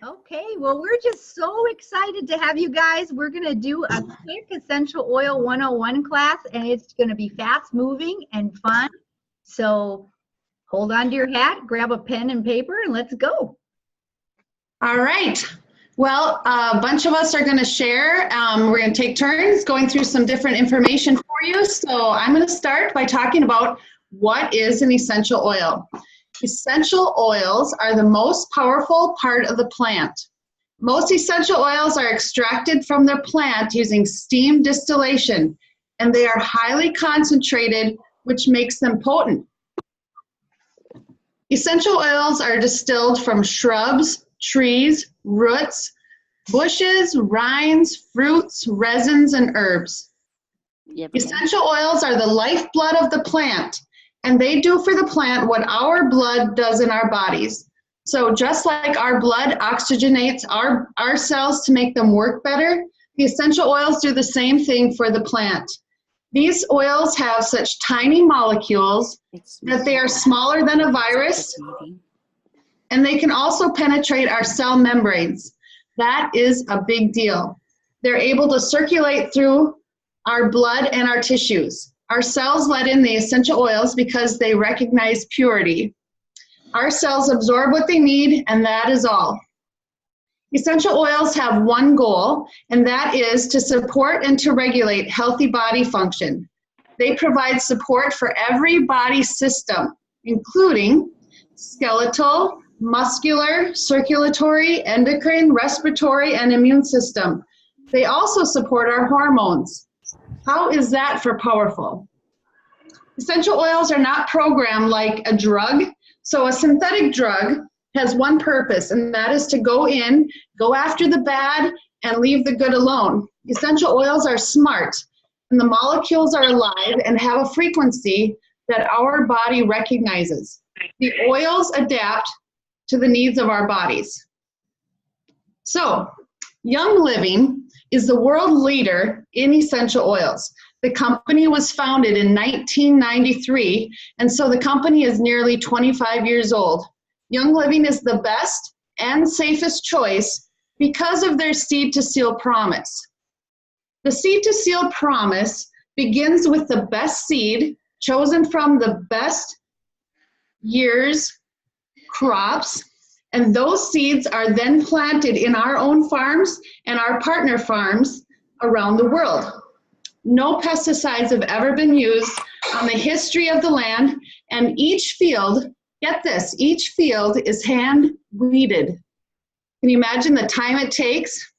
Okay, well, we're just so excited to have you guys. We're going to do a quick Essential Oil 101 class, and it's going to be fast moving and fun. So hold on to your hat, grab a pen and paper, and let's go. All right. Well, a bunch of us are going to share. We're going to take turns going through some different information for you. So I'm going to start by talking about what is an essential oil. Essential oils are the most powerful part of the plant. Most essential oils are extracted from their plant using steam distillation, and they are highly concentrated, which makes them potent. Essential oils are distilled from shrubs, trees, roots, bushes, rinds, fruits, resins, and herbs. Essential oils are the lifeblood of the plant, and they do for the plant what our blood does in our bodies. So just like our blood oxygenates our cells to make them work better, the essential oils do the same thing for the plant. These oils have such tiny molecules that they are smaller than a virus, and they can also penetrate our cell membranes. That is a big deal. They're able to circulate through our blood and our tissues. Our cells let in the essential oils because they recognize purity. Our cells absorb what they need, and that is all. Essential oils have one goal, and that is to support and to regulate healthy body function. They provide support for every body system, including skeletal, muscular, circulatory, endocrine, respiratory, and immune system. They also support our hormones. How is that for powerful? Essential oils are not programmed like a drug. So a synthetic drug has one purpose, and that is to go in, go after the bad, and leave the good alone. Essential oils are smart, and the molecules are alive and have a frequency that our body recognizes. The oils adapt to the needs of our bodies. So, Young Living is the world leader in essential oils. The company was founded in 1993, and so the company is nearly 25 years old. Young Living is the best and safest choice because of their seed to seal promise. The seed to seal promise begins with the best seed chosen from the best year's crops, and those seeds are then planted in our own farms and our partner farms around the world. No pesticides have ever been used on the history of the land, and each field, get this, each field is hand weeded. Can you imagine the time it takes?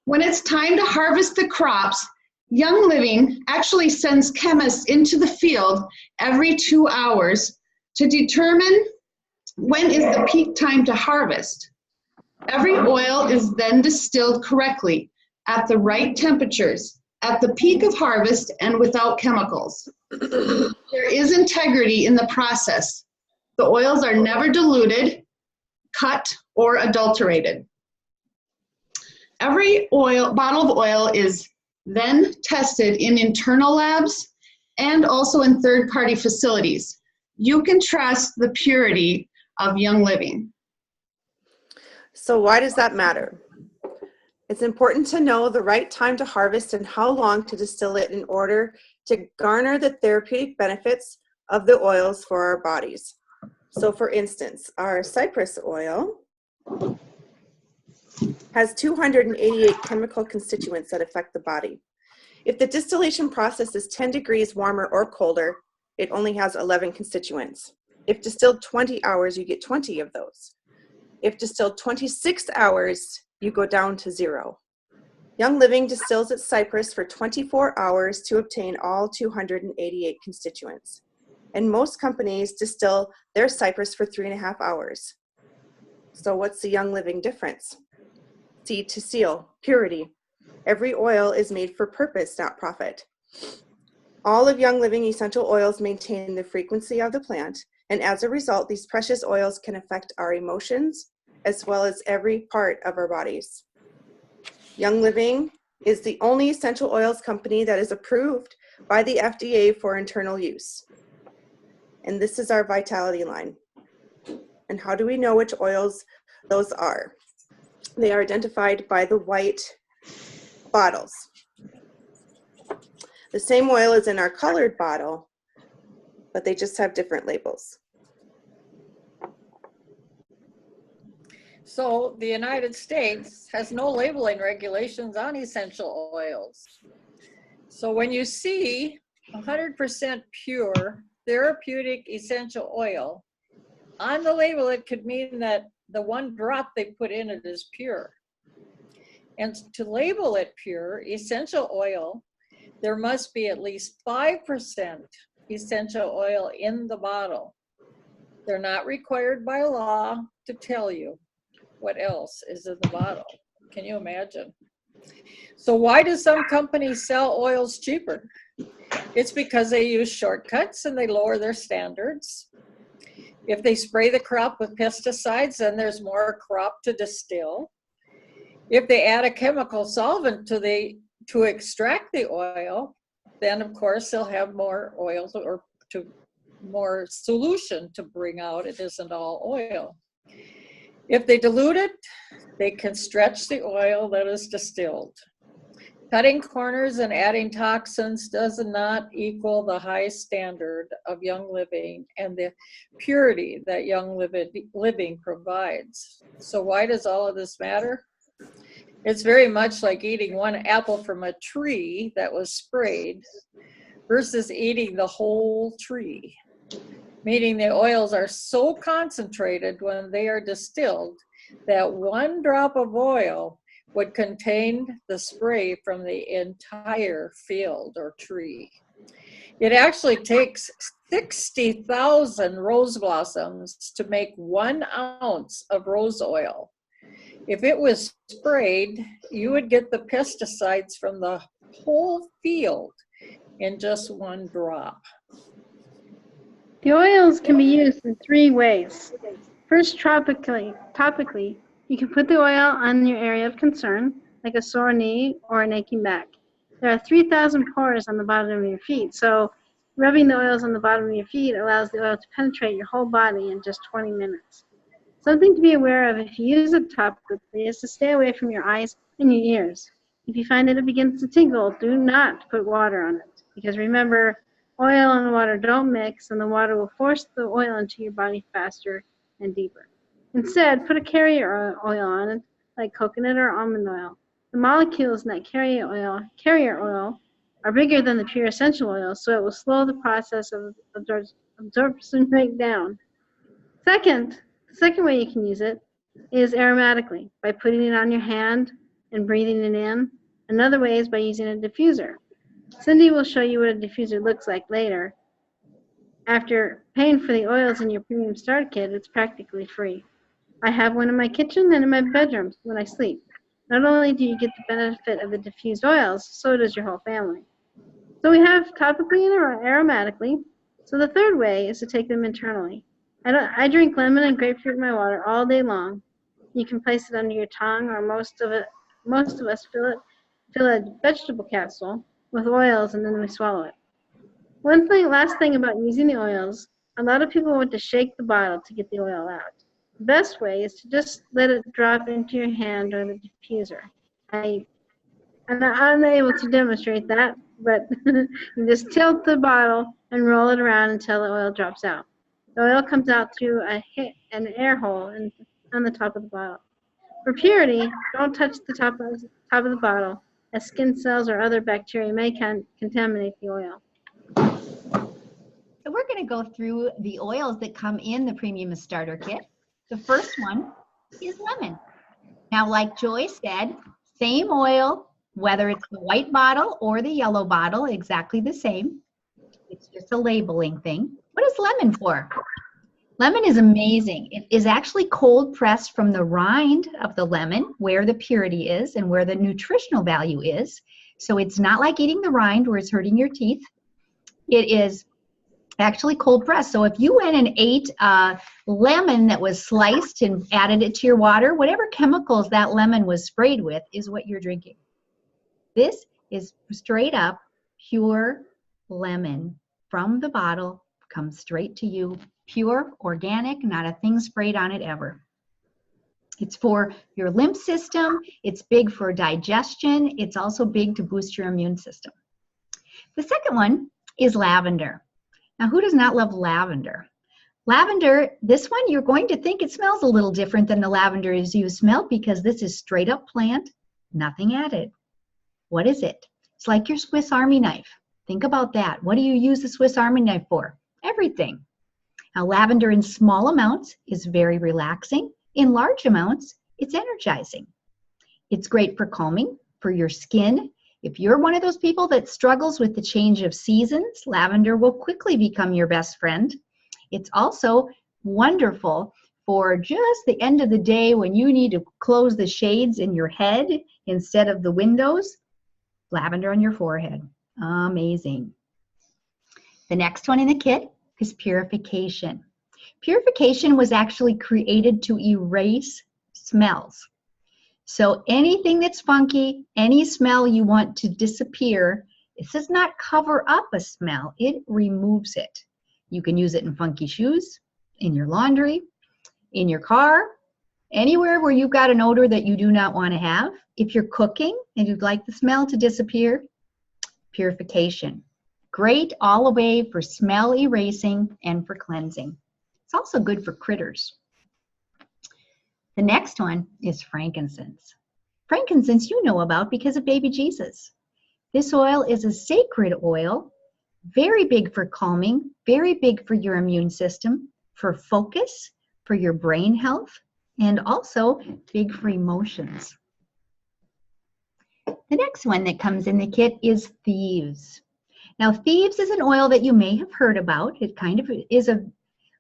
When it's time to harvest the crops, Young Living actually sends chemists into the field every 2 hours to determine when is the peak time to harvest. Every oil is then distilled correctly at the right temperatures, at the peak of harvest, and without chemicals. There is integrity in the process. The oils are never diluted, cut, or adulterated. Every bottle of oil is then tested in internal labs and also in third-party facilities. You can trust the purity of Young Living. So why does that matter? It's important to know the right time to harvest and how long to distill it in order to garner the therapeutic benefits of the oils for our bodies. So for instance, our cypress oil has 288 chemical constituents that affect the body. If the distillation process is 10 degrees warmer or colder, it only has 11 constituents. If distilled 20 hours, you get 20 of those. If distilled 26 hours, you go down to 0. Young Living distills its cypress for 24 hours to obtain all 288 constituents. And most companies distill their cypress for 3.5 hours. So what's the Young Living difference? Seed to seal, purity. Every oil is made for purpose, not profit. All of Young Living essential oils maintain the frequency of the plant, and as a result, these precious oils can affect our emotions as well as every part of our bodies. Young Living is the only essential oils company that is approved by the FDA for internal use. And this is our Vitality line. And how do we know which oils those are? They are identified by the white bottles. The same oil is in our colored bottle, but they just have different labels. So the United States has no labeling regulations on essential oils. So when you see 100% pure therapeutic essential oil, on the label it could mean that the one drop they put in it is pure. And to label it pure essential oil, there must be at least 5% essential oil in the bottle. They're not required by law to tell you what else is in the bottle. Can you imagine? So why do some companies sell oils cheaper? It's because they use shortcuts and they lower their standards. If they spray the crop with pesticides, then there's more crop to distill. If they add a chemical solvent to extract the oil, then of course they'll have more oil or more solution to bring out. It isn't all oil. If they dilute it, they can stretch the oil that is distilled. Cutting corners and adding toxins does not equal the high standard of young living and the purity that young living provides. So why does all of this matter? It's very much like eating one apple from a tree that was sprayed versus eating the whole tree. Meaning the oils are so concentrated when they are distilled that one drop of oil would contain the spray from the entire field or tree. It actually takes 60,000 rose blossoms to make 1 ounce of rose oil. If it was sprayed, you would get the pesticides from the whole field in just 1 drop. The oils can be used in 3 ways. First, topically, you can put the oil on your area of concern, like a sore knee or an aching back. There are 3,000 pores on the bottom of your feet, so rubbing the oils on the bottom of your feet allows the oil to penetrate your whole body in just 20 minutes. Something to be aware of if you use it topically is to stay away from your eyes and your ears. If you find that it begins to tingle, do not put water on it, because remember, oil and water don't mix, and the water will force the oil into your body faster and deeper. Instead, put a carrier oil on it, like coconut or almond oil. The molecules in that carrier oil are bigger than the pure essential oil, so it will slow the process of absorption rate down. The second way you can use it is aromatically, by putting it on your hand and breathing it in. Another way is by using a diffuser. Cindy will show you what a diffuser looks like later. After paying for the oils in your premium starter kit, it's practically free. I have one in my kitchen and in my bedroom when I sleep. Not only do you get the benefit of the diffused oils, so does your whole family. So we have topically and aromatically. So the third way is to take them internally. I drink lemon and grapefruit in my water all day long. You can place it under your tongue, or most of us fill a vegetable capsule with oils and then we swallow it. Last thing about using the oils, a lot of people want to shake the bottle to get the oil out. The best way is to just let it drop into your hand or the diffuser. I'm unable to demonstrate that, but you just tilt the bottle and roll it around until the oil drops out. The oil comes out through an air hole on the top of the bottle. For purity, don't touch the top of the bottle, as skin cells or other bacteria may contaminate the oil. So we're going to go through the oils that come in the Premium Starter Kit. The first one is lemon. Now, like Joy said, same oil, whether it's the white bottle or the yellow bottle, exactly the same. It's just a labeling thing. What is lemon for? Lemon is amazing. It is actually cold pressed from the rind of the lemon, where the purity is and where the nutritional value is. So it's not like eating the rind where it's hurting your teeth. It is actually cold pressed. So if you went and ate a lemon that was sliced and added it to your water, whatever chemicals that lemon was sprayed with is what you're drinking. This is straight up pure lemon from the bottle, comes straight to you, pure, organic, not a thing sprayed on it ever. It's for your lymph system. It's big for digestion. It's also big to boost your immune system. The second one is lavender. Now, who does not love lavender? Lavender, this one, you're going to think it smells a little different than the lavenders you smell because this is straight up plant, nothing added. What is it? It's like your Swiss Army knife. Think about that. What do you use the Swiss Army knife for? Everything. Now, lavender in small amounts is very relaxing. In large amounts, it's energizing. It's great for calming, for your skin. If you're one of those people that struggles with the change of seasons, lavender will quickly become your best friend. It's also wonderful for just the end of the day when you need to close the shades in your head instead of the windows. Lavender on your forehead. Amazing. The next one in the kit is purification. Purification was actually created to erase smells. So anything that's funky, any smell you want to disappear, this does not cover up a smell, it removes it. You can use it in funky shoes, in your laundry, in your car, anywhere where you've got an odor that you do not want to have. If you're cooking and you'd like the smell to disappear, purification. Great all the way for smell erasing and for cleansing. It's also good for critters. The next one is frankincense. Frankincense you know about because of baby Jesus. This oil is a sacred oil, very big for calming, very big for your immune system, for focus, for your brain health, and also big for emotions. The next one that comes in the kit is thieves. Now, thieves is an oil that you may have heard about. It kind of is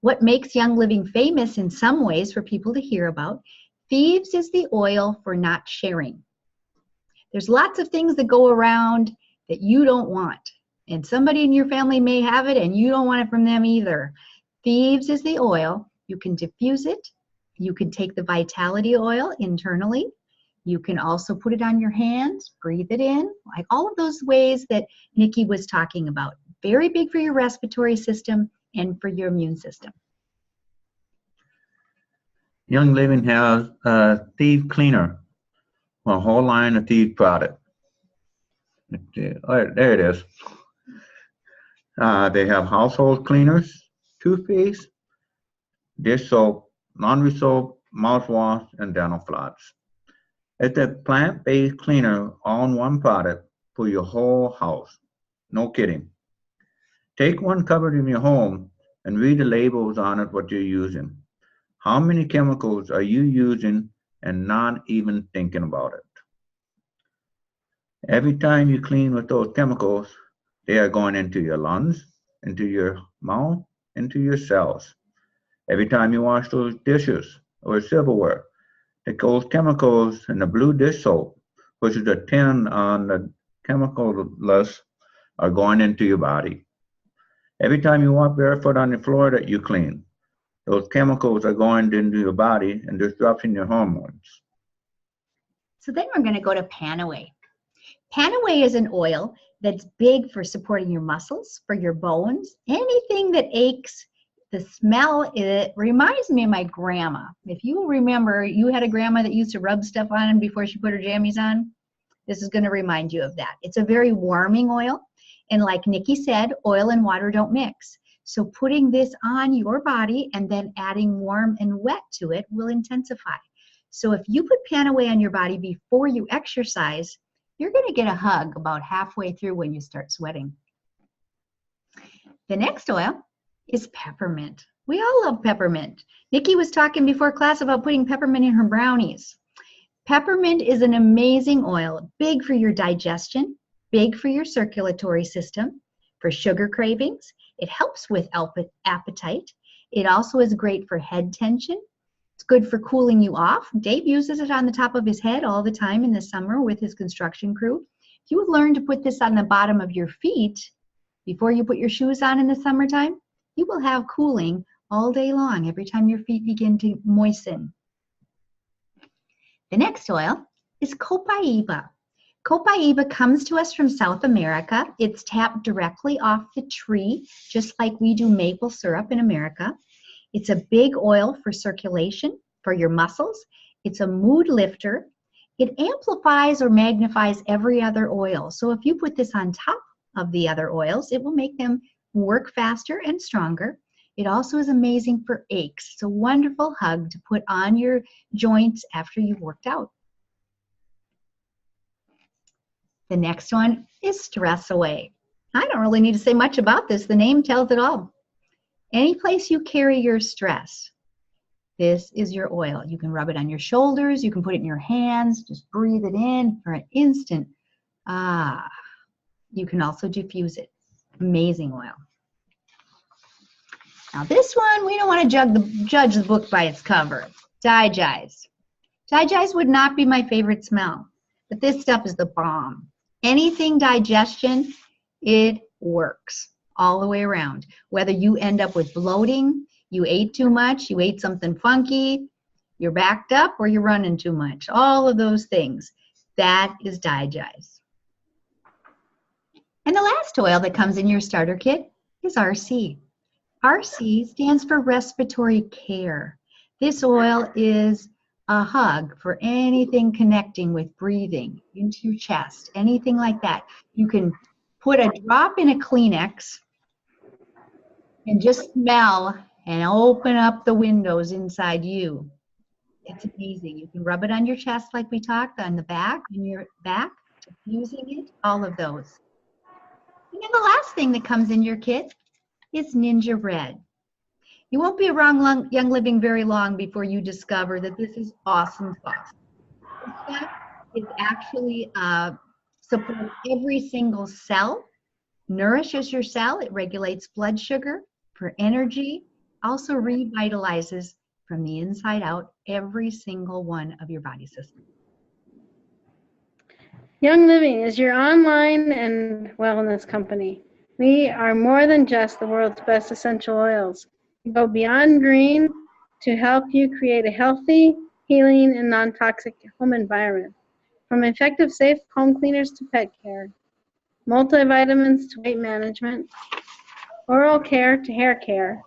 what makes Young Living famous in some ways for people to hear about. Thieves is the oil for not sharing. There's lots of things that go around that you don't want. And somebody in your family may have it and you don't want it from them either. Thieves is the oil. You can diffuse it. You can take the vitality oil internally. You can also put it on your hands, breathe it in, like all of those ways that Nikki was talking about. Very big for your respiratory system and for your immune system. Young Living has a Thieves Cleaner, a whole line of Thieves product. There it is. They have household cleaners, toothpaste, dish soap, laundry soap, mouthwash, and dental floss. It's a plant-based cleaner all in one product for your whole house. No kidding. Take one cupboard in your home and read the labels on it, what you're using. How many chemicals are you using and not even thinking about it? Every time you clean with those chemicals, they are going into your lungs, into your mouth, into your cells. Every time you wash those dishes or silverware, those chemicals in the blue dish soap, which is a 10 on the chemical list, are going into your body. Every time you walk barefoot on the floor that you clean, those chemicals are going into your body and disrupting your hormones. So then we're going to go to Panaway. Panaway is an oil that's big for supporting your muscles, for your bones, anything that aches. The smell, it reminds me of my grandma. If you remember, you had a grandma that used to rub stuff on before she put her jammies on. This is going to remind you of that. It's a very warming oil. And like Nikki said, oil and water don't mix. So putting this on your body and then adding warm and wet to it will intensify. So if you put Panaway on your body before you exercise, you're going to get a hug about halfway through when you start sweating. The next oil is peppermint. We all love peppermint. Nikki was talking before class about putting peppermint in her brownies. Peppermint is an amazing oil, big for your digestion, big for your circulatory system, for sugar cravings. It helps with appetite. It also is great for head tension. It's good for cooling you off. Dave uses it on the top of his head all the time in the summer with his construction crew. If you learn to put this on the bottom of your feet before you put your shoes on in the summertime, you will have cooling all day long every time your feet begin to moisten. The next oil is copaiba. Copaiba comes to us from South America. It's tapped directly off the tree, just like we do maple syrup in America. It's a big oil for circulation, for your muscles. It's a mood lifter. It amplifies or magnifies every other oil. So if you put this on top of the other oils, it will make them work faster and stronger. It also is amazing for aches. It's a wonderful hug to put on your joints after you've worked out. The next one is Stress Away. I don't really need to say much about this. The name tells it all. Any place you carry your stress, this is your oil. You can rub it on your shoulders. You can put it in your hands. Just breathe it in for an instant. You can also diffuse it. Amazing oil. Now this one, we don't want to judge the book by its cover. Digize. Digize would not be my favorite smell, but this stuff is the bomb. Anything digestion, it works all the way around. Whether you end up with bloating, you ate too much, you ate something funky, you're backed up, or you're running too much. All of those things. That is Digize. And the last oil that comes in your starter kit is RC. RC stands for respiratory care. This oil is a hug for anything connecting with breathing into your chest, anything like that. You can put a drop in a Kleenex and just smell and open up the windows inside you. It's amazing. You can rub it on your chest like we talked, on the back, on your back, diffusing it, all of those. And then the last thing that comes in your kit is Ninja Red. You won't be around Young Living very long before you discover that this is awesome sauce. This stuff is actually supports every single cell, nourishes your cell, it regulates blood sugar for energy, also revitalizes from the inside out every single one of your body systems. Young Living is your online and wellness company. We are more than just the world's best essential oils. We go beyond green to help you create a healthy, healing, and non-toxic home environment. From effective, safe home cleaners to pet care, multivitamins to weight management, oral care to hair care,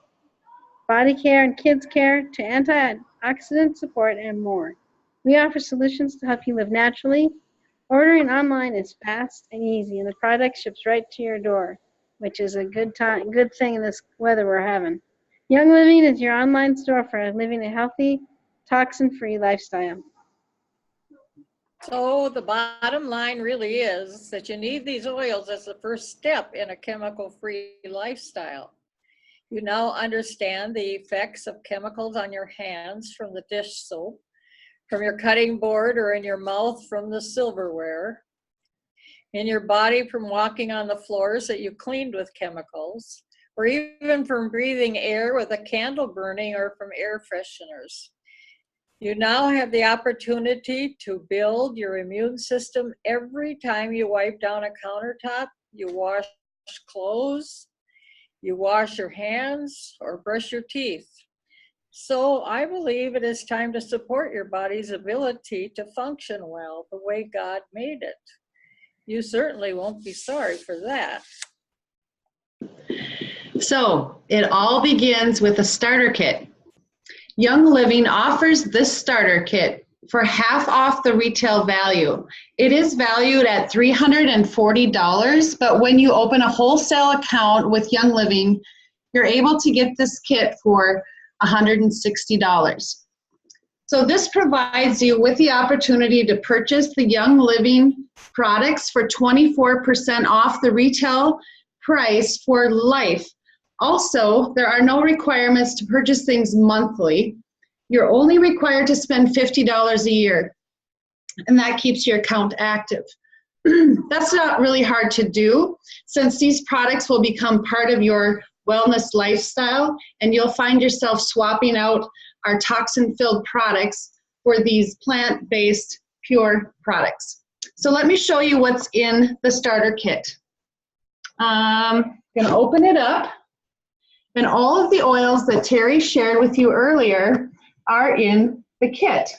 body care and kids care to antioxidant support, and more. We offer solutions to help you live naturally. Ordering online is fast and easy, and the product ships right to your door, which is a good thing in this weather we're having. Young Living is your online store for living a healthy, toxin-free lifestyle. So the bottom line really is that you need these oils as the first step in a chemical-free lifestyle. You now understand the effects of chemicals on your hands from the dish soap, from your cutting board, or in your mouth from the silverware, in your body from walking on the floors that you cleaned with chemicals, or even from breathing air with a candle burning, or from air fresheners. You now have the opportunity to build your immune system every time you wipe down a countertop, you wash clothes, you wash your hands, or brush your teeth. So I believe it is time to support your body's ability to function well the way God made it. You certainly won't be sorry for that. So it all begins with a starter kit. Young Living offers this starter kit for half off the retail value. It is valued at $340, but when you open a wholesale account with Young Living, you're able to get this kit for $160. So this provides you with the opportunity to purchase the Young Living products for 24% off the retail price for life. Also, there are no requirements to purchase things monthly. You're only required to spend $50 a year, and that keeps your account active. That's not really hard to do, since these products will become part of your wellness lifestyle, and you'll find yourself swapping out our toxin-filled products for these plant-based pure products. So let me show you what's in the starter kit. I'm gonna open it up, and all of the oils that Terry shared with you earlier are in the kit.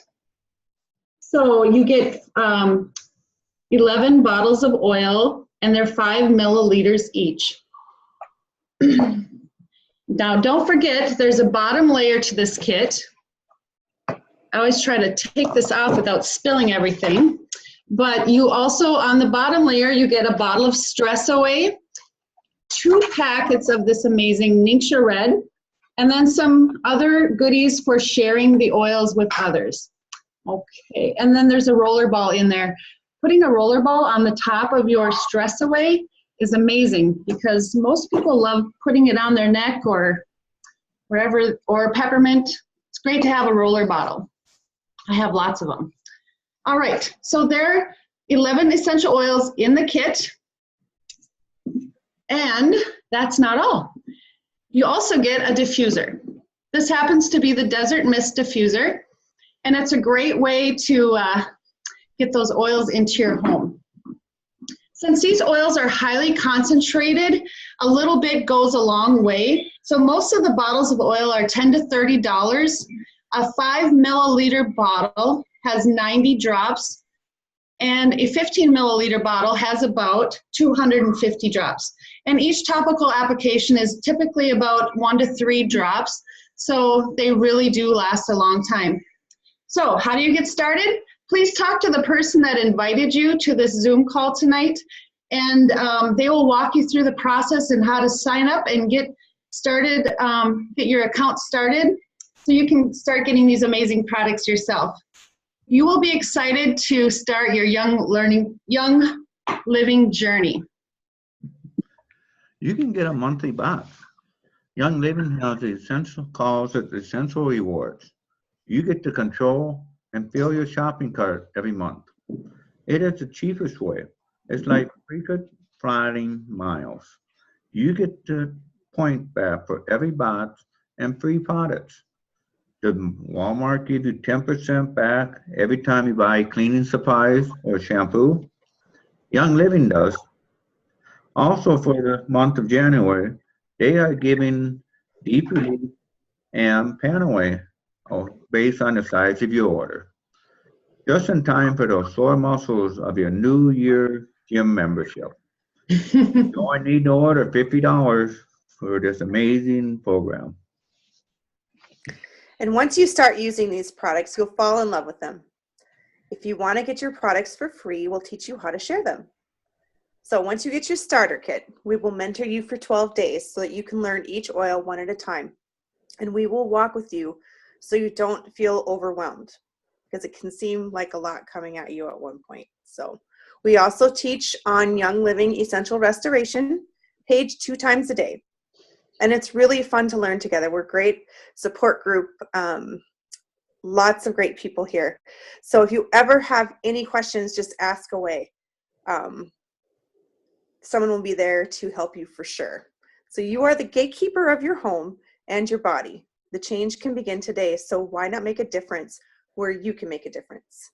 So you get 11 bottles of oil, and they're 5 milliliters each. Now, don't forget, there's a bottom layer to this kit. I always try to take this off without spilling everything. But you also, on the bottom layer, you get a bottle of Stress Away, 2 packets of this amazing Ningxia Red, and then some other goodies for sharing the oils with others. Okay, and then there's a roller ball in there. Putting a roller ball on the top of your Stress Away is amazing because most people love putting it on their neck or wherever, or peppermint. It's great to have a roller bottle. I have lots of them. All right, so there are 11 essential oils in the kit. And that's not all. You also get a diffuser. This happens to be the Desert Mist diffuser, and it's a great way to get those oils into your home. Since these oils are highly concentrated, a little bit goes a long way. So most of the bottles of oil are $10 to $30. A 5 milliliter bottle has 90 drops, and a 15 milliliter bottle has about 250 drops. And each topical application is typically about 1 to 3 drops, so they really do last a long time. So how do you get started? Please talk to the person that invited you to this Zoom call tonight, and they will walk you through the process and how to sign up and get started, get your account started, so you can start getting these amazing products yourself. You will be excited to start your young living journey. You can get a monthly box. Young Living has the essential calls it essential rewards. You get to control and fill your shopping cart every month. It is the cheapest way. It's like frequent flying miles. You get the point back for every box and free products. Does Walmart give you 10% back every time you buy cleaning supplies or shampoo? Young Living does. Also for the month of January, they are giving Deep Relief and Panaway based on the size of your order. Just in time for those sore muscles of your New Year gym membership. You only need to order $50 for this amazing program. And once you start using these products, you'll fall in love with them. If you want to get your products for free, we'll teach you how to share them. So once you get your starter kit, we will mentor you for 12 days so that you can learn each oil one at a time. And we will walk with you so you don't feel overwhelmed, because it can seem like a lot coming at you at one point. So we also teach on Young Living Essential Restoration page 2 times a day. And it's really fun to learn together. We're a great support group, lots of great people here. So if you ever have any questions, just ask away. Someone will be there to help you for sure. So you are the gatekeeper of your home and your body. The change can begin today, so why not make a difference where you can make a difference?